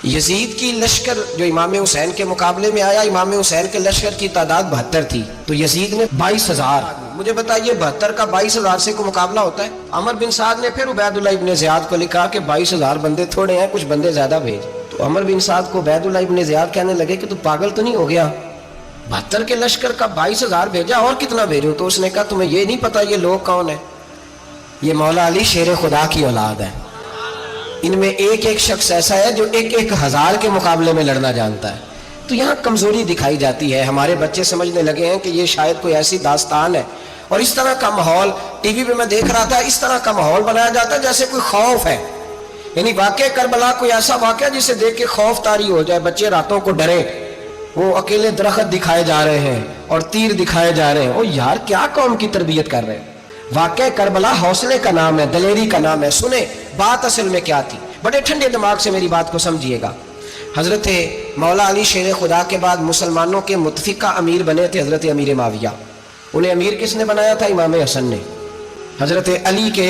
یزید کی لشکر جو امام حسین کے مقابلے میں آیا، امام حسین کے لشکر کی تعداد 72 تھی، تو یزید نے 22,000. مجھے بتائیے 72 کا 22,000 سے کوئی مقابلہ ہوتا ہے؟ عمر بن سعد نے پھر عبید اللہ ابن زیاد کو لکھا کہ 22,000 بندے تھوڑے ہیں، کچھ بندے زیادہ بھیج. تو عمر بن سعد کو عبید اللہ ابن زیاد کہنے لگے کہ تو پاگل تو نہیں ہو گیا، 72 کے لشکر کا 22,000 بھیجا، اور کتنا بھیجو؟ تو اس نے کہا تمہیں یہ نہیں پتا یہ لوگ کون ہیں؟ یہ مولا علی شیر خدا کی اولاد ہے، ان میں ایک ایک شخص ایسا ہے جو 1,000 کے مقابلے میں لڑنا جانتا ہے. تو یہاں کمزوری دکھائی جاتی ہے. ہمارے بچے سمجھنے لگے ہیں کہ یہ شاید کوئی ایسی داستان ہے، اور اس طرح کا ماحول ٹی وی پہ میں دیکھ رہا تھا، اس طرح کا ماحول بنایا جاتا ہے جیسے کوئی خوف ہے. یعنی واقع کربلا کوئی ایسا واقعہ جسے دیکھ کے خوف طاری ہو جائے، بچے راتوں کو ڈرے. وہ اکیلے درخت دکھائے جا رہے ہیں اور تیر دکھائے جا رہے ہیں. او یار کیا قوم کی تربیت کر رہے ہیں؟ واقع کربلا حوصلے کا نام ہے، دلیری کا نام ہے. سنیں بات اصل میں کیا تھی، بڑے ٹھنڈے دماغ سے میری بات کو سمجھیے گا. حضرت مولا علی شیر خدا کے بعد مسلمانوں کے متفقہ امیر بنے تھے حضرت امیر معاویہ. انہیں امیر کس نے بنایا تھا؟ امام حسن نے. حضرت علی کے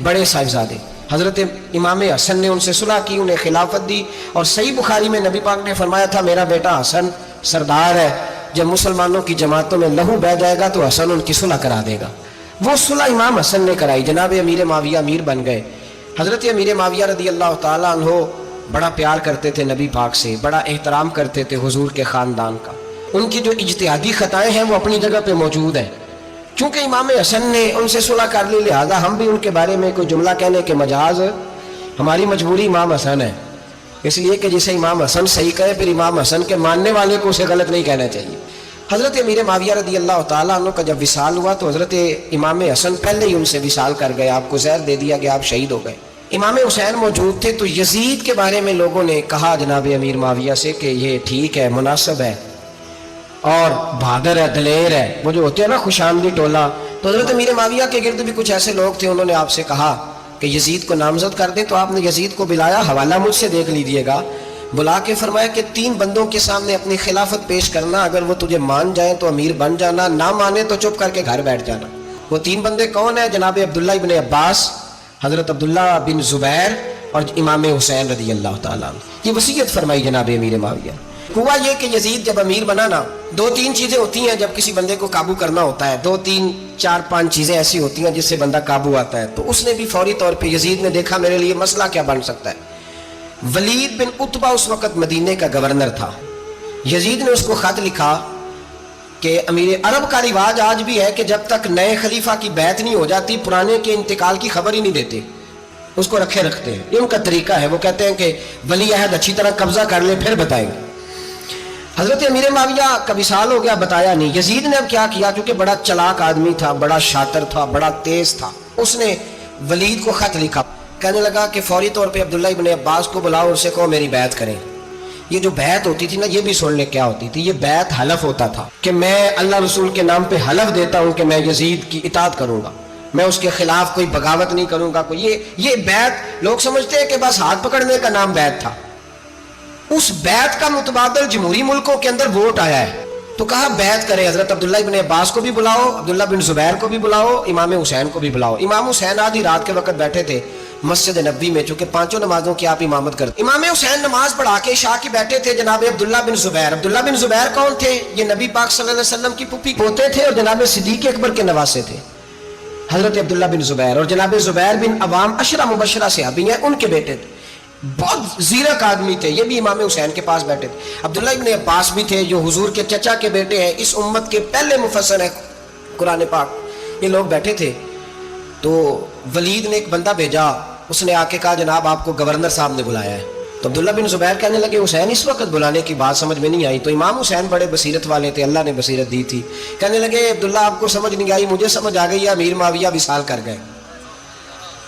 بڑے صاحبزادے حضرت امام حسن نے ان سے صلح کی، انہیں خلافت دی. اور صحیح بخاری میں نبی پاک نے فرمایا تھا میرا بیٹا حسن سردار ہے، جب مسلمانوں کی جماعتوں میں لہو بہہ جائے گا تو حسن ان کی صلح کرا دے گا. وہ صلح امام حسن نے کرائی، جناب امیر معاویہ امیر بن گئے. حضرت امیر معاویہ رضی اللہ تعالیٰ عنہ بڑا پیار کرتے تھے نبی پاک سے، بڑا احترام کرتے تھے حضور کے خاندان کا. ان کی جو اجتہادی خطائیں ہیں وہ اپنی جگہ پہ موجود ہیں. چونکہ امام حسن نے ان سے صلح کر لی، لہذا ہم بھی ان کے بارے میں کوئی جملہ کہنے کے مجاز، ہماری مجبوری امام حسن ہے. اس لیے کہ جسے امام حسن صحیح کہے پھر امام حسن کے ماننے والے کو اسے غلط نہیں کہنا چاہیے. حضرت امیر معاویہ رضی اللہ تعالیٰ عنہ کا جب وصال ہوا تو حضرت امام حسن پہلے ہی ان سے وصال کر گئے، آپ کو زہر دے دیا کہ آپ شہید ہو گئے. امام حسین موجود تھے. تو یزید کے بارے میں لوگوں نے کہا جناب امیر معاویہ سے کہ یہ ٹھیک ہے، مناسب ہے اور بہادر ہے، دلیر ہے، وہ جو ہوتے ہیں نا خوش آمدی ٹولہ. تو حضرت امیر معاویہ کے گرد بھی کچھ ایسے لوگ تھے، انہوں نے آپ سے کہا کہ یزید کو نامزد کر دیں. تو آپ نے یزید کو بلایا، حوالہ مجھ سے دیکھ لیجیے گا. بلا کے فرمایا کہ 3 بندوں کے سامنے اپنی خلافت پیش کرنا، اگر وہ تجھے مان جائیں تو امیر بن جانا، نہ مانے تو چپ کر کے گھر بیٹھ جانا. وہ 3 بندے کون ہیں؟ جناب عبداللہ ابن عباس، حضرت عبداللہ بن زبیر اور امام حسین رضی اللہ تعالیٰ عنہ. یہ وصیت فرمائی جناب امیر معاویہ. ہوا یہ کہ یزید جب امیر بنا نا، 2-3 چیزیں ہوتی ہیں جب کسی بندے کو قابو کرنا ہوتا ہے، 2-3-4-5 چیزیں ایسی ہوتی ہیں جس سے بندہ قابو آتا ہے. تو اس نے بھی فوری طور پہ، یزید نے دیکھا میرے لیے مسئلہ کیا بن سکتا ہے. ولید بن عتبہ اس وقت مدینے کا گورنر تھا. یزید نے اس کو خط لکھا کہ امیر عرب کا رواج آج بھی ہے کہ جب تک نئے خلیفہ کی بیعت نہیں ہو جاتی پرانے کے انتقال کی خبر ہی نہیں دیتے، اس کو رکھے رکھتے ہیں. یہ ان کا طریقہ ہے. وہ کہتے ہیں کہ ولی عہد اچھی طرح قبضہ کر لے پھر بتائیں گے. حضرت امیر معاویہ کا وصال ہو گیا، بتایا نہیں. یزید نے اب کیا کیا، کیونکہ بڑا چلاک آدمی تھا، بڑا شاطر تھا، بڑا تیز تھا، اس نے ولید کو خط لکھا. کہنے لگا کہ فوری طور پہ عبداللہ ابن عباس کو بلاؤ اور اسے کہو میری بیعت کریں. یہ جو بیعت ہوتی تھی نا، یہ بھی سن لے کیا ہوتی تھی. یہ بیعت حلف ہوتا تھا کہ میں اللہ رسول کے نام پہ حلف دیتا ہوں کہ میں یزید کی اطاعت کروں گا، میں اس کے خلاف کوئی بغاوت نہیں کروں گا. کوئی یہ بیعت لوگ سمجھتے ہیں کہ بس ہاتھ پکڑنے کا نام بیعت تھا. اس بیعت کا متبادل جمہوری ملکوں کے اندر ووٹ آیا ہے. تو کہا بیعت کرے. حضرت عبداللہ ابن عباس کو بھی بلاؤ، عبداللہ بن زبیر کو بھی بلاؤ، امام حسین کو بھی بلاؤ. امام حسین آدھی رات کے وقت بیٹھے تھے مسجد نبوی میں، چونکہ 5 نمازوں کی آپ امامت کرتے. امام حسین نماز پڑھا کے عشاء کی بیٹھے تھے. جناب عبداللہ بن زبیر، عبداللہ بن زبیر کون تھے؟ یہ نبی پاک صلی اللہ علیہ وسلم کی پھوپھی پوتے تھے اور جناب صدیق اکبر کے نواسے تھے. حضرت عبداللہ بن زبیر اور جناب زبیر بن عوام عشرہ مبشرہ صحابی ہیں، ان کے بیٹے تھے. بہت زیرک آدمی تھے. یہ بھی امام حسین کے پاس بیٹھے تھے. عبداللہ ابن عباس بھی تھے جو حضور کے چچا کے بیٹے ہیں، اس امت کے پہلے مفسر ہیں قرآن پاک. یہ لوگ بیٹھے تھے. تو ولید نے ایک بندہ بھیجا، اس نے آ کے کہا جناب آپ کو گورنر صاحب نے بلایا ہے. تو عبداللہ بن زبیر کہنے لگے حسین اس وقت بلانے کی بات سمجھ میں نہیں آئی. تو امام حسین بڑے بصیرت والے تھے، اللہ نے بصیرت دی تھی. کہنے لگے عبداللہ آپ کو سمجھ نہیں آئی، مجھے سمجھ آ گئی ہے، امیر معاویہ وصال کر گئے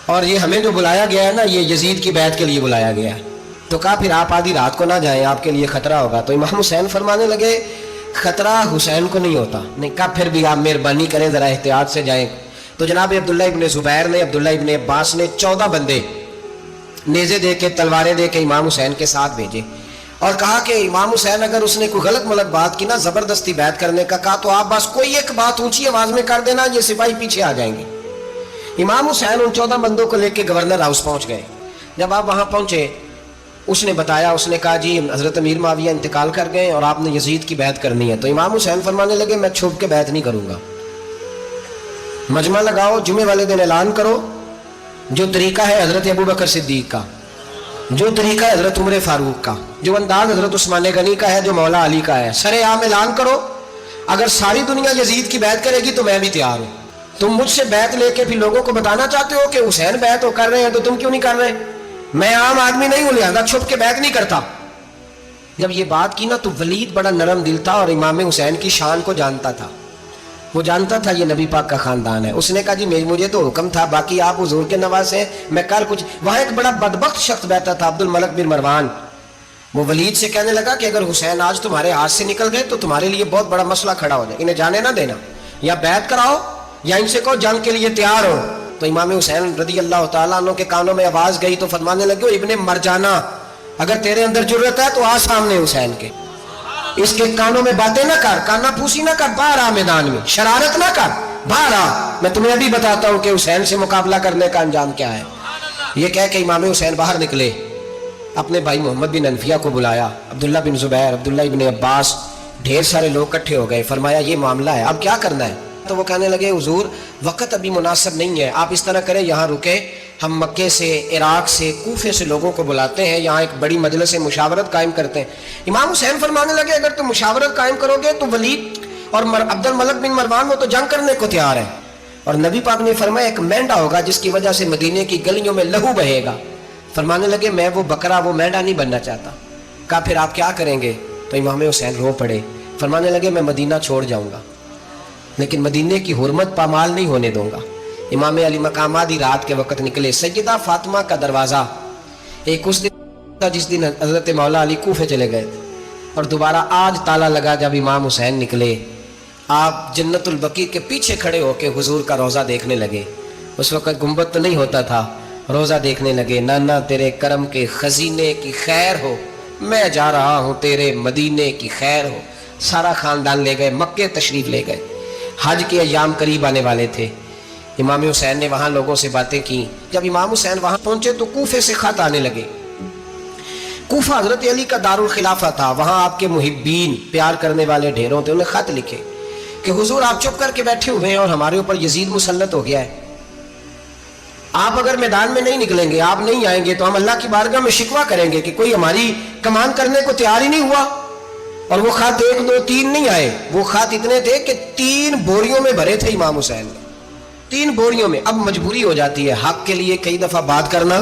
اور یہ ہمیں جو بلایا گیا ہے نا، یہ یزید کی بیعت کے لیے بلایا گیا ہے. تو کہا پھر آپ آدھی رات کو نہ جائیں، آپ کے لیے خطرہ ہوگا. تو امام حسین فرمانے لگے خطرہ حسین کو نہیں ہوتا. نہیں کہا پھر بھی آپ مہربانی کریں ذرا احتیاط سے جائیں. تو جناب عبداللہ ابن زبیر نے، عبداللہ ابن عباس نے 14 بندے نیزے دے کے، تلواریں دے کے امام حسین کے ساتھ بھیجے اور کہا کہ امام حسین اگر اس نے کوئی غلط ملت بات کی نا، زبردستی بیعت کرنے کا کہا، تو آپ بس کوئی ایک بات اونچی آواز میں کر دینا، یہ سپاہی پیچھے آ جائیں گے. امام حسین ان 14 بندوں کو لے کے گورنر ہاؤس پہنچ گئے. جب آپ وہاں پہنچے اس نے بتایا، اس نے کہا جی حضرت امیر معاویہ انتقال کر گئے اور آپ نے یزید کی بیعت کرنی ہے. تو امام حسین فرمانے لگے میں چھپ کے بیعت نہیں کروں گا، مجمع لگاؤ، جمعے والے دن اعلان کرو، جو طریقہ ہے حضرت ابو بکر صدیق کا، جو طریقہ ہے حضرت عمر فاروق کا، جو انداز حضرت عثمان غنی کا ہے، جو مولا علی کا ہے، سر عام اعلان کرو. اگر ساری دنیا یزید کی بیعت کرے گی تو میں بھی تیار ہوں. تم مجھ سے بیعت لے کے پھر لوگوں کو بتانا چاہتے ہو کہ حسین بیعت کر رہے ہیں تو تم کیوں نہیں کر رہے؟ میں عام آدمی نہیں ہوں، لہذا چھپ کے بیعت نہیں کرتا. جب یہ بات کی نا تو ولید بڑا نرم دل تھا اور امام حسین کی شان کو جانتا تھا، وہ جانتا تھا یہ نبی پاک کا خاندان ہے. اس نے کہا جی مجھے تو حکم تھا، باقی آپ حضور کے نواز ہیں، میں کل کچھ. وہاں ایک بڑا بدبخت شخص بیٹھا تھا، عبد الملک بن مروان. وہ ولید سے کہنے لگا کہ اگر حسین آج تمہارے ہاتھ سے نکل گئے تو تمہارے لیے بہت بڑا مسئلہ کھڑا ہو جائے، انہیں جانے نہ دینا، یا بیعت کراؤ یا ان سے کہو جنگ کے لیے تیار ہو. تو امام حسین رضی اللہ تعالیٰ عنہ کے کانوں میں آواز گئی تو فرمانے لگے ابن مرجانہ، اگر تیرے اندر جرت ہے تو آ سامنے حسین کے، اس کے کانوں میں باتیں نہ کر، کانا پھوسی نہ کر، باہر آ میدان میں، شرارت نہ کر، باہر آ، میں تمہیں ابھی بتاتا ہوں کہ حسین سے مقابلہ کرنے کا انجام کیا ہے. یہ کہہ کہ امام حسین باہر نکلے، اپنے بھائی محمد بن انفیہ کو بلایا، عبداللہ بن زبیر، عبداللہ ابن عباس، ڈھیر سارے لوگ اکٹھے ہو گئے. فرمایا یہ معاملہ ہے، اب کیا کرنا ہے؟ تو وہ کہنے لگے حضور وقت ابھی مناسب نہیں ہے، آپ اس طرح کریں یہاں رکے، ہم مکے سے، عراق سے، کوفے سے لوگوں کو بلاتے ہیں، یہاں ایک بڑی مجلس مشاورت قائم کرتے ہیں. امام حسین فرمانے لگے اگر تم مشاورت قائم کرو گے تو ولید اور عبد الملک بن مروان وہ تو جنگ کرنے کو تیار ہے، اور نبی پاک نے فرمایا ایک مینڈا ہوگا جس کی وجہ سے مدینے کی گلیوں میں لہو بہے گا. فرمانے لگے میں وہ بکرا، وہ مینڈا نہیں بننا چاہتا. کہا پھر آپ کیا کریں گے؟ تو امام حسین رو پڑے، فرمانے لگے میں مدینہ چھوڑ جاؤں گا لیکن مدینے کی حرمت پامال نہیں ہونے دوں گا. امام علی مقام آدھی رات کے وقت نکلے. سیدہ فاطمہ کا دروازہ ایک اس دن تھا جس دن حضرت مولا علی کوفے چلے گئے تھے، اور دوبارہ آج تالا لگا جب امام حسین نکلے. آپ جنت البقیع کے پیچھے کھڑے ہو کے حضور کا روضہ دیکھنے لگے. اس وقت گنبد تو نہیں ہوتا تھا، روضہ دیکھنے لگے. نانا تیرے کرم کے خزینے کی خیر ہو، میں جا رہا ہوں تیرے مدینے کی خیر ہو. سارا خاندان لے گئے، مکے تشریف لے گئے. حج کے ایام قریب آنے والے تھے. امام حسین نے وہاں لوگوں سے باتیں کی. جب امام حسین وہاں پہنچے تو کوفے سے خط آنے لگے. کوفہ حضرت علی کا دارالخلافہ تھا، وہاں آپ کے محبین، پیار کرنے والے ڈھیروں تھے. انہیں خط لکھے کہ حضور آپ چپ کر کے بیٹھے ہوئے ہیں اور ہمارے اوپر یزید مسلط ہو گیا ہے، آپ اگر میدان میں نہیں نکلیں گے، آپ نہیں آئیں گے تو ہم اللہ کی بارگاہ میں شکوہ کریں گے کہ کوئی ہماری کمان کرنے کو تیار ہی نہیں ہوا. اور وہ خط 1 2 3 نہیں آئے، وہ خط اتنے تھے کہ 3 بوریوں میں بھرے تھے امام حسین نے، 3 بوریوں میں. اب مجبوری ہو جاتی ہے، حق کے لیے کئی دفعہ بات کرنا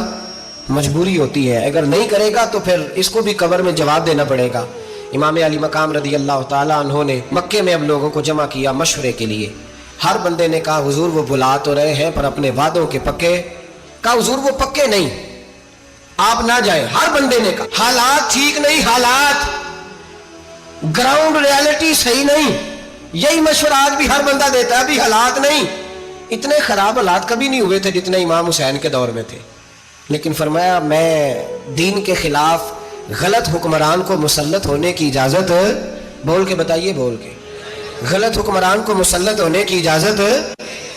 مجبوری ہوتی ہے، اگر نہیں کرے گا تو پھر اس کو بھی قبر میں جواب دینا پڑے گا. امام علی مقام رضی اللہ تعالیٰ عنہ نے مکے میں اب لوگوں کو جمع کیا مشورے کے لیے. ہر بندے نے کہا حضور وہ بلا تو رہے ہیں پر اپنے وعدوں کے پکے. کہا حضور وہ پکے نہیں، آپ نہ جائیں. ہر بندے نے کہا حالات ٹھیک نہیں، حالات گراؤنڈ ریالٹی صحیح نہیں. یہی مشورہ آج بھی ہر بندہ دیتا ہے، ابھی حالات نہیں. اتنے خراب حالات کبھی نہیں ہوئے تھے جتنے امام حسین کے دور میں تھے. لیکن فرمایا میں دین کے خلاف غلط حکمران کو مسلط ہونے کی اجازت، بول کے بتائیے، بول کے، غلط حکمران کو مسلط ہونے کی اجازت،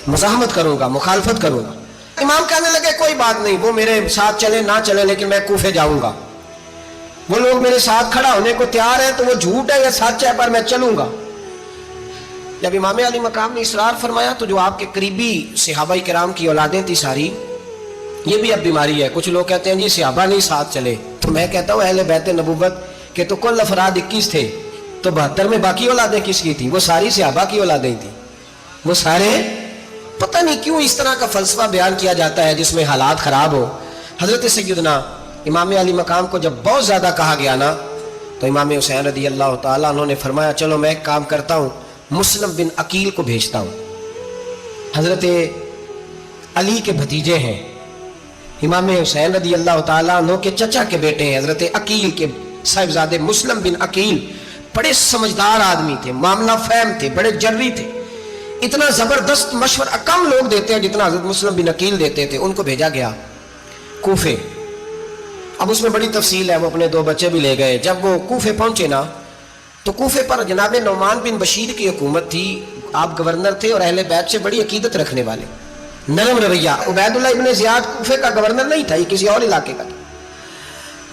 مزاحمت کروں گا، مخالفت کروں گا. امام کہنے لگے کوئی بات نہیں، وہ میرے ساتھ چلے نہ چلے لیکن میں کوفے جاؤں گا. وہ لوگ میرے ساتھ کھڑا ہونے کو تیار ہیں تو وہ جھوٹ ہے یا سچ ہے پر میں چلوں گا. جب امام علی مقام نے اصرار فرمایا تو جو آپ کے قریبی صحابہ کرام کی اولادیں تھی ساری، یہ بھی اب بیماری ہے. کچھ لوگ کہتے ہیں جی صحابہ نہیں ساتھ چلے، تو میں کہتا ہوں اہل بیت نبوت کے تو کل افراد 21 تھے، تو 72 میں باقی اولادیں کس کی تھیں؟ وہ ساری صحابہ کی اولادیں تھیں. وہ سارے، پتہ نہیں کیوں اس طرح کا فلسفہ بیان کیا جاتا ہے جس میں حالات خراب ہو. حضرت سیدنا امام علی مقام کو جب بہت زیادہ کہا گیا نا تو امام حسین رضی اللہ تعالیٰ انہوں نے فرمایا چلو میں ایک کام کرتا ہوں، مسلم بن عقیل کو بھیجتا ہوں. حضرت علی کے بھتیجے ہیں، امام حسین رضی اللہ تعالیٰ عنہ کے چچا کے بیٹے ہیں، حضرت عقیل کے صاحبزادے مسلم بن عقیل. بڑے سمجھدار آدمی تھے، معاملہ فہم تھے، بڑے جری تھے. اتنا زبردست مشورہ کم لوگ دیتے ہیں جتنا حضرت مسلم بن عقیل دیتے تھے. ان کو بھیجا گیا کوفے. اب اس میں بڑی تفصیل ہے، وہ اپنے 2 بچے بھی لے گئے. جب وہ کوفے پہنچے نا تو کوفے پر جناب نعمان بن بشیر کی حکومت تھی. آپ گورنر تھے اور اہل بیت سے بڑی عقیدت رکھنے والے، نرم رویہ. عبید اللہ ابن زیاد کوفے کا گورنر نہیں تھا، یہ کسی اور علاقے کا تھا.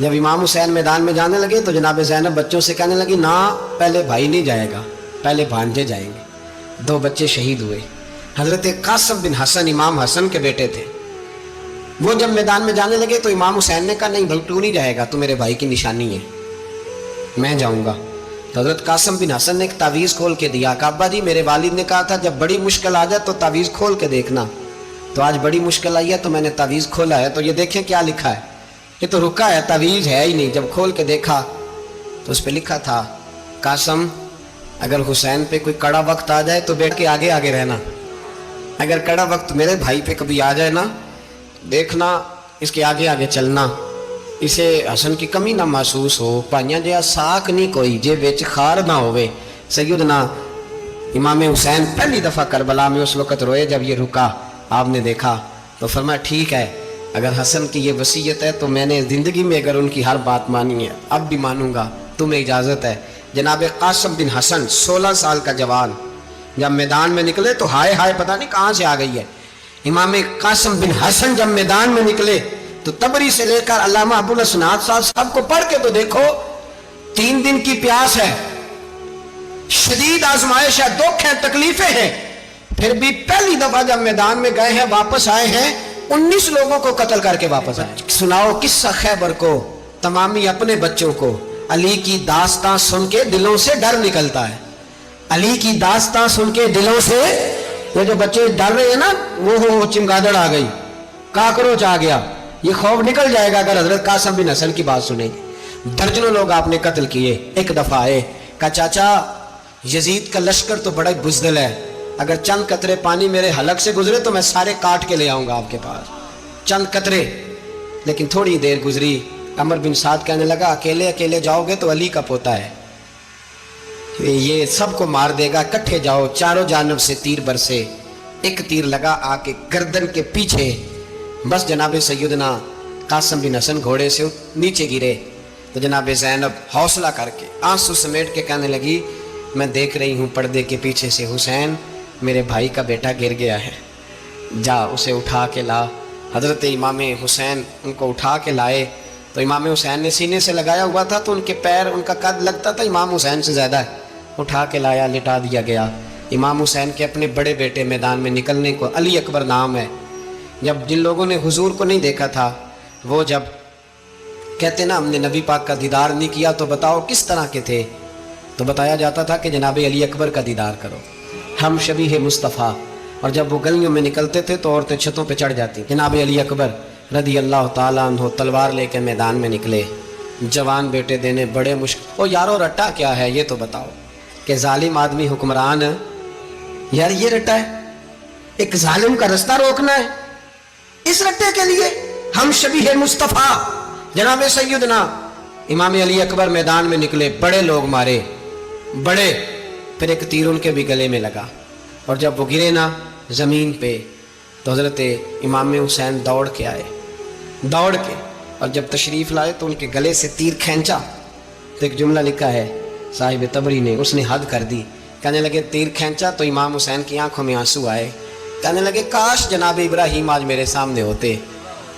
جب امام حسین میدان میں جانے لگے تو جناب زینب بچوں سے کہنے لگی نا پہلے بھائی نہیں جائے گا، پہلے بھانجے جائیں گے۔ 2 بچے شہید ہوئے۔ حضرت قاسم بن حسن امام حسن کے بیٹے تھے، وہ جب میدان میں جانے لگے تو امام حسین نے کہا نہیں بھائی تو نہیں جائے گا، تو میرے بھائی کی نشانی ہے، میں جاؤں گا۔ تو حضرت قاسم بن حسن نے ایک تعویذ کھول کے دیا کہ ابا جی میرے والد نے کہا تھا جب بڑی مشکل آ جائے تو تعویذ کھول کے دیکھنا، تو آج بڑی مشکل آئی ہے تو میں نے تعویذ کھولا ہے، تو یہ دیکھیں کیا لکھا ہے، یہ تو رکا ہے، تعویذ ہے ہی نہیں۔ جب کھول کے دیکھا تو اس پہ لکھا تھا قاسم اگر حسین پہ کوئی کڑا وقت آ جائے تو بیٹھ کے آگے آگے رہنا، اگر کڑا وقت میرے بھائی پہ کبھی آ جائے نا دیکھنا اس کے آگے آگے چلنا، اسے حسن کی کمی نہ محسوس ہو، پائیاں جہاں ساک نہیں کوئی جے وچ خار نہ ہوئے۔ سیدنا امام حسین پہلی دفعہ کربلا میں اس وقت روئے جب یہ رکا، آپ نے دیکھا تو فرمایا ٹھیک ہے اگر حسن کی یہ وصیت ہے تو میں نے زندگی میں اگر ان کی ہر بات مانی ہے اب بھی مانوں گا، تمہیں اجازت ہے۔ جناب قاسم بن حسن 16 سال کا جوان جب میدان میں نکلے تو ہائے ہائے پتہ نہیں کہاں سے آ گئی ہے۔ امام قاسم بن حسن جب میدان میں نکلے تو تبری سے لے کر علامہ ابو الاسناد صاحب کو پڑھ کے تو دیکھو، 3 دن کی پیاس ہے، شدید آزمائش ہے، دکھ ہے، تکلیفیں ہیں، پھر بھی پہلی دفعہ جب میدان میں گئے ہیں واپس آئے ہیں 19 لوگوں کو قتل کر کے واپس آئے۔ سناؤ قصہ خیبر کو تمامی اپنے بچوں کو، علی کی داستان سن کے دلوں سے ڈر نکلتا ہے، علی کی داستان سن کے دلوں سے یہ جو بچے ڈر رہے ہیں نا وہ چمگادڑ آ گئی، کاکروچ آ گیا، یہ خوف نکل جائے گا اگر حضرت قاسم بن حسن کی بات سنیں گے۔ درجنوں لوگ آپ نے قتل کیے۔ ایک دفعہ آئے کہا چاچا یزید کا لشکر تو بڑا بزدل ہے، اگر چند قطرے پانی میرے حلق سے گزرے تو میں سارے کاٹ کے لے آؤں گا آپ کے پاس، چند قطرے۔ لیکن تھوڑی دیر گزری، عمر بن سعد کہنے لگا اکیلے اکیلے جاؤ گے تو علی کا پوتا ہے، یہ سب کو مار دے گا، کٹھے جاؤ۔ چاروں جانب سے تیر برسے، ایک تیر لگا آ کے گردن کے پیچھے، بس جناب سیدنا قاسم بن حسن گھوڑے سے نیچے گرے تو جناب زینب حوصلہ کر کے آنسو سمیٹ کے کہنے لگی میں دیکھ رہی ہوں پردے کے پیچھے سے حسین میرے بھائی کا بیٹا گر گیا ہے، جا اسے اٹھا کے لا۔ حضرت امام حسین ان کو اٹھا کے لائے تو امام حسین نے سینے سے لگایا ہوا تھا تو ان کے پیر، ان کا قد لگتا تھا امام حسین سے زیادہ ہے، اٹھا کے لایا، لٹا دیا گیا۔ امام حسین کے اپنے بڑے بیٹے میدان میں نکلنے کو، علی اکبر نام ہے، جب جن لوگوں نے حضور کو نہیں دیکھا تھا وہ جب کہتے نا ہم نے نبی پاک کا دیدار نہیں کیا تو بتاؤ کس طرح کے تھے، تو بتایا جاتا تھا کہ جناب علی اکبر کا دیدار کرو، ہم شبیہ مصطفیٰ۔ اور جب وہ گلیوں میں نکلتے تھے تو عورتیں چھتوں پہ چڑھ جاتی۔ جناب علی اکبر رضی اللہ تعالیٰ عنہ تلوار لے کے میدان میں نکلے، جوان بیٹے دینے بڑے مشکل۔ او یارو رٹا کیا ہے یہ تو بتاؤ، کہ ظالم آدمی حکمران ہے یار، یہ رٹا ہے، ایک ظالم کا رستہ روکنا ہے، اس رٹے کے لیے ہم شبیہ مصطفیٰ۔ جناب سیدنا امام علی اکبر میدان میں نکلے، بڑے لوگ مارے، بڑے، پھر ایک تیر ان کے بھی گلے میں لگا، اور جب وہ گرے نا زمین پہ تو حضرت امام حسین دوڑ کے آئے، دوڑ کے، اور جب تشریف لائے تو ان کے گلے سے تیر کھینچا تو ایک جملہ لکھا ہے صاحب تبری نے، اس نے حد کر دی، کہنے لگے تیر کھینچا تو امام حسین کی آنکھوں میں آنسو آئے، کہنے لگے کاش جناب ابراہیم آج میرے سامنے ہوتے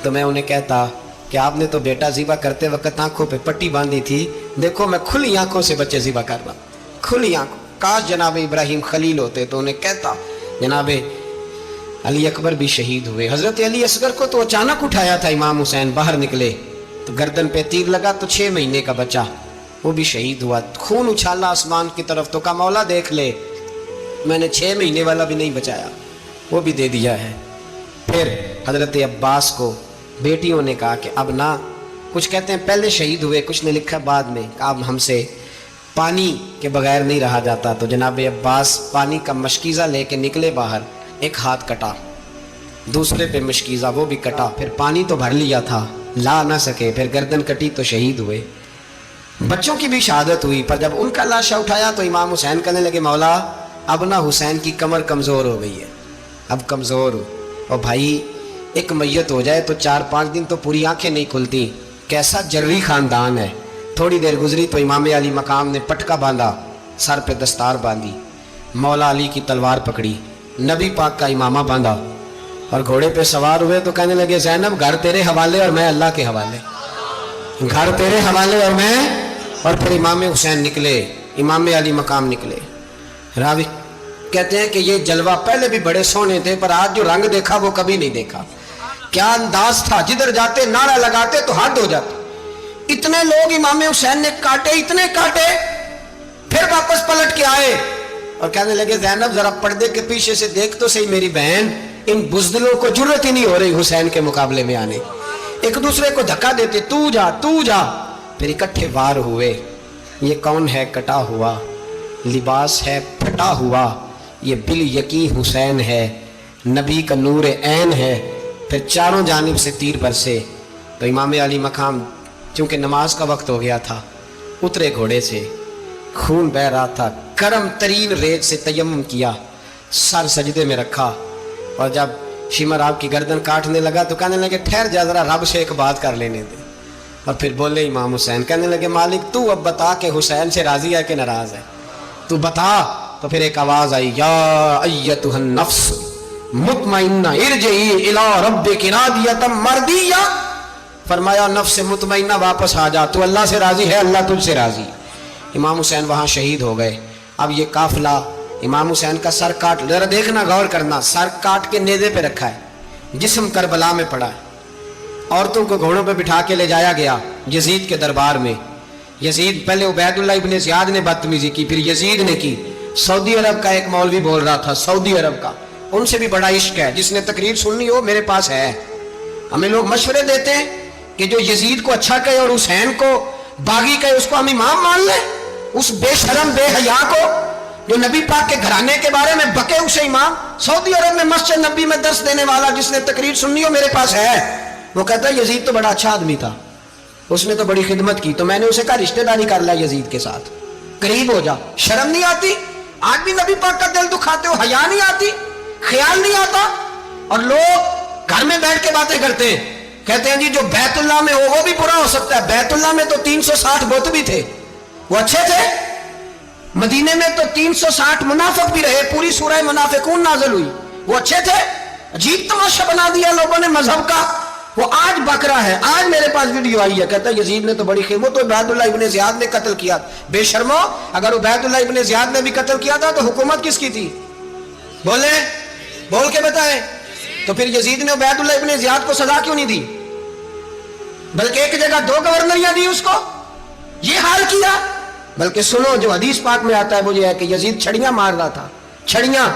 تو میں انہیں کہتا کہ آپ نے تو بیٹا ذبح کرتے وقت آنکھوں پہ پٹی باندھی تھی، دیکھو میں کھلی آنکھوں سے بچے ذبح کر رہا ہوں، کھلی آنکھوں، کاش جناب ابراہیم خلیل ہوتے تو انہیں کہتا۔ جناب علی اکبر بھی شہید ہوئے۔ حضرت علی اصغر کو تو اچانک اٹھایا تھا امام حسین، باہر نکلے تو گردن پہ تیر لگا تو 6 مہینے کا بچہ وہ بھی شہید ہوا، خون اچھالا آسمان کی طرف تو کہا مولا دیکھ لے میں نے 6 مہینے والا بھی نہیں بچایا، وہ بھی دے دیا ہے۔ پھر حضرت عباس کو بیٹیوں نے کہا کہ اب نہ، کچھ کہتے ہیں پہلے شہید ہوئے، کچھ نے لکھا بعد میں، کہ اب ہم سے پانی کے بغیر نہیں رہا جاتا، تو جناب عباس پانی کا مشکیزہ لے کے نکلے باہر، ایک ہاتھ کٹا، دوسرے پہ مشکیزہ وہ بھی کٹا، پھر پانی تو بھر لیا تھا لا نہ سکے، پھر گردن کٹی تو شہید ہوئے۔ بچوں کی بھی شہادت ہوئی، پر جب ان کا لاشا اٹھایا تو امام حسین کہنے لگے مولا اب نہ حسین کی کمر کمزور ہو گئی ہے، اب کمزور ہو، اور بھائی ایک میت ہو جائے تو 4-5 دن تو پوری آنکھیں نہیں کھلتی، کیسا جری خاندان ہے۔ تھوڑی دیر گزری تو امام علی مقام نے پٹکا باندھا، سر پہ دستار باندھی، مولا علی کی تلوار پکڑی، نبی پاک کا امامہ باندھا اور گھوڑے پہ سوار ہوئے تو کہنے لگے زینب گھر تیرے حوالے اور میں اللہ کے حوالے، گھر تیرے حوالے اور میں. اور پھر امام حسین نکلے, امام علی مقام نکلے. راوی کہتے ہیں کہ یہ جلوہ پہلے بھی بڑے سونے تھے, پر آج جو رنگ دیکھا وہ کبھی نہیں دیکھا. کیا انداز تھا, جدھر جاتے نعرہ لگاتے تو حد ہو جاتے. اتنے لوگ امام حسین نے کاٹے, اتنے کاٹے, پھر واپس پلٹ کے آئے اور کہنے لگے زینب ذرا پردے کے پیچھے سے دیکھ تو صحیح میری بہن, ان بزدلوں کو جرت ہی نہیں ہو رہی حسین کے مقابلے میں آنے. ایک دوسرے کو دھکا دیتے, تو جا تو جا. پھر اکٹھے وار ہوئے. یہ کون ہے کٹا ہوا, لباس ہے پھٹا ہوا, یہ بال یقین حسین ہے, نبی کا نور عین ہے. پھر چاروں جانب سے تیر برسے. تو امام علی مقام چونکہ نماز کا وقت ہو گیا تھا, اترے گھوڑے سے, خون بہ رہا تھا, گرم ترین ریت سے تیمم کیا, سر سجدے میں رکھا, اور جب شمر آپ کی گردن کاٹنے لگا تو کہنے لگے ٹھہر جا ذرا رب سے ایک بات کر لینے دے. اور پھر بولے امام حسین, کہنے لگے مالک تو اب بتا کہ حسین سے راضی ہے کہ ناراض ہے, تو بتا. تو پھر ایک آواز آئی, یا ایتھا النفس مطمئنہ ارجعی الی ربک راضیۃ مرضیہ. فرمایا نفس مطمئنہ واپس آ جا, تو اللہ سے راضی ہے, اللہ تجھ سے راضی. امام حسین وہاں شہید ہو گئے. اب یہ قافلہ امام حسین کا سر کاٹ, ذرا دیکھنا غور کرنا, سر کاٹ کے نیزے پہ رکھا ہے, جسم کربلا میں پڑا ہے. عورتوں کو گھوڑوں پہ بٹھا کے لے جایا گیا یزید کے دربار میں. یزید پہلے عبید اللہ ابن زیاد نے بدتمیزی کی, پھر یزید نے کی. سعودی عرب کا ایک مولوی بول رہا تھا, سعودی عرب کا, ان سے بھی بڑا عشق ہے, جس نے تقریر سننی ہو میرے پاس ہے. ہمیں لوگ مشورے دیتے ہیں کہ جو یزید کو اچھا کہے اور حسین کو باغی کہے اس کو ہم امام مان لیں. اس بے شرم بے حیا کو جو نبی پاک کے گھرانے کے بارے میں بکے اسے امام. سعودی عرب میں مسجد نبی میں درس دینے والا, جس نے تقریر سننی ہو میرے پاس ہے. وہ کہتا ہے یزید تو بڑا اچھا آدمی تھا, اس نے تو بڑی خدمت کی, تو میں نے اسے کہا رشتہ داری کر لیا یزید کے ساتھ, قریب ہو جا. شرم نہیں آتی؟ آج بھی نبی پاک کا دل دکھاتے ہو, حیا نہیں آتی, خیال نہیں آتا؟ اور لوگ گھر میں بیٹھ کے باتیں کرتے ہیں, کہتے ہیں جی جو بیت اللہ میں ہو وہ بھی برا ہو سکتا ہے. بیت اللہ میں تو 360 بت بھی تھے, وہ اچھے تھے. مدینے میں تو 360 منافق بھی رہے, پوری سورہ منافقون نازل ہوئی, وہ اچھے تھے. عجیب تماشا بنا دیا لوگوں نے مذہب کا. وہ آج بکرا ہے, آج میرے پاس ویڈیو آئی ہے, کہتا ہے یزید نے تو بڑی خدمت, تو عبید اللہ ابن زیاد نے قتل کیا. بے شرمو, اگر عبید اللہ ابن زیاد نے بھی قتل کیا تھا تو حکومت کس کی تھی؟ بولے, بول کے بتائیں. تو پھر یزید نے عبید اللہ ابن زیاد کو سزا کیوں نہیں دی, بلکہ ایک جگہ 2 گورنریاں دی اس کو؟ یہ حال کیا. بلکہ سنو, جو حدیث پاک میں آتا ہے وہ یہ ہے کہ یزید چھڑیاں مار رہا تھا, چھڑیاں.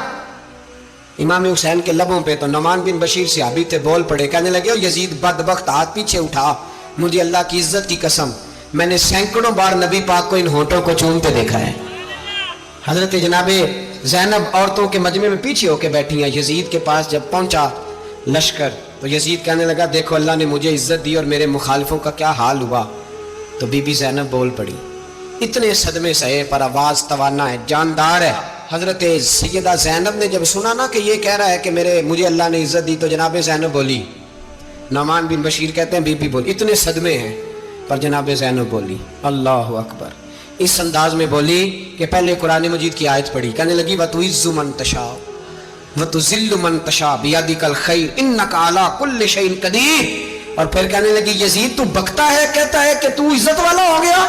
امام حسین کے لبوں پہ تو نعمان بن بشیر صحابی تھے, بول پڑے, کہنے لگے یزید بدبخت, ہاتھ پیچھے اٹھا, مجھے اللہ کی عزت کی قسم میں نے سینکڑوں بار نبی پاک کو ان ہونٹوں کو چومتے دیکھا ہے. حضرت جناب زینب عورتوں کے مجمع میں پیچھے ہو کے بیٹھی ہیں. یزید کے پاس جب پہنچا لشکر تو یزید کہنے لگا دیکھو اللہ نے مجھے عزت دی اور میرے مخالفوں کا کیا حال ہوا. تو بی بی زینب بول پڑی, اتنے صدمے سہے پر آواز توانا ہے, جاندار ہے. حضرت سیدہ زینب نے جب سنا نا کہ یہ کہہ رہا ہے کہ مجھے اللہ نے عزت دی, تو جناب زینب بولی. نعمان بن بشیر کہتے ہیں بی بی بولی, اتنے صدمے ہیں پر جناب زینب بولی اللہ اکبر, اس انداز میں بولی کہ پہلے قرآن مجید کی آیت پڑھی, کہنے لگی وَتُعِزُّ مَن تَشَاءُ وَتُذِلُّ مَن تَشَاءُ بِيَدِكَ الْخَيْرُ إِنَّكَ عَلَىٰ كُلِّ شَيْءٍ قَدِيرٌ. اور پھر کہنے لگی یزید تو بکتا ہے, کہتا ہے کہ تو عزت والا ہو گیا,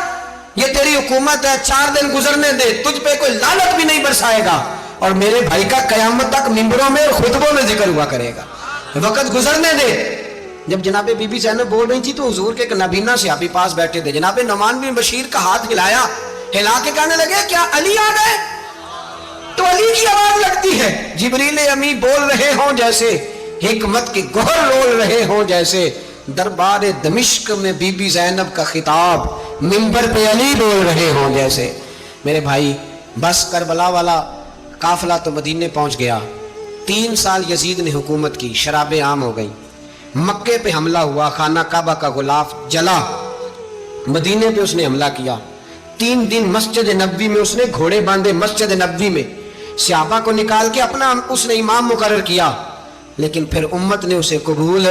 یہ تیری حکومت ہے, 4 دن گزرنے دے, تجھ پہ کوئی لعنت بھی نہیں برسائے گا, اور میرے بھائی کا قیامت تک ممبروں میں اور خطبوں میں ذکر ہوا کرے گا, وقت گزرنے دے. جب جناب بی بی زینب بول رہی تھی تو حضور کے ایک نابینا صحابی پاس بیٹھے تھے, جناب نعمان بن بشیر کا ہاتھ ہلایا, ہلا کے کہنے لگے کیا علی آ گئے؟ تو علی کی آواز لگتی ہے, جبریل امی بول رہے ہوں جیسے, حکمت کے گوہر رول رہے ہوں جیسے, دربار دمشق میں بی بی زینب کا خطاب, منبر پہ علی بول رہے ہوں جیسے. میرے بھائی بس کربلا والا قافلہ تو مدینے پہنچ گیا. 3 سال یزید نے حکومت کی, شرابیں عام ہو گئی, مکے پہ حملہ ہوا, خانہ کعبہ کا غلاف جلا, مدینے پہ اس نے حملہ کیا. 3 دن مسجد نبوی میں اس نے گھوڑے باندھے, مسجد نبوی میں صحابہ کو نکال کے اپنا اس نے امام مقرر کیا, لیکن پھر امت نے اسے قبول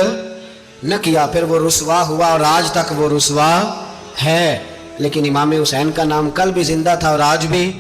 نہ کیا. پھر وہ رسوا ہوا اور آج تک وہ رسوا ہے, لیکن امام حسین کا نام کل بھی زندہ تھا اور آج بھی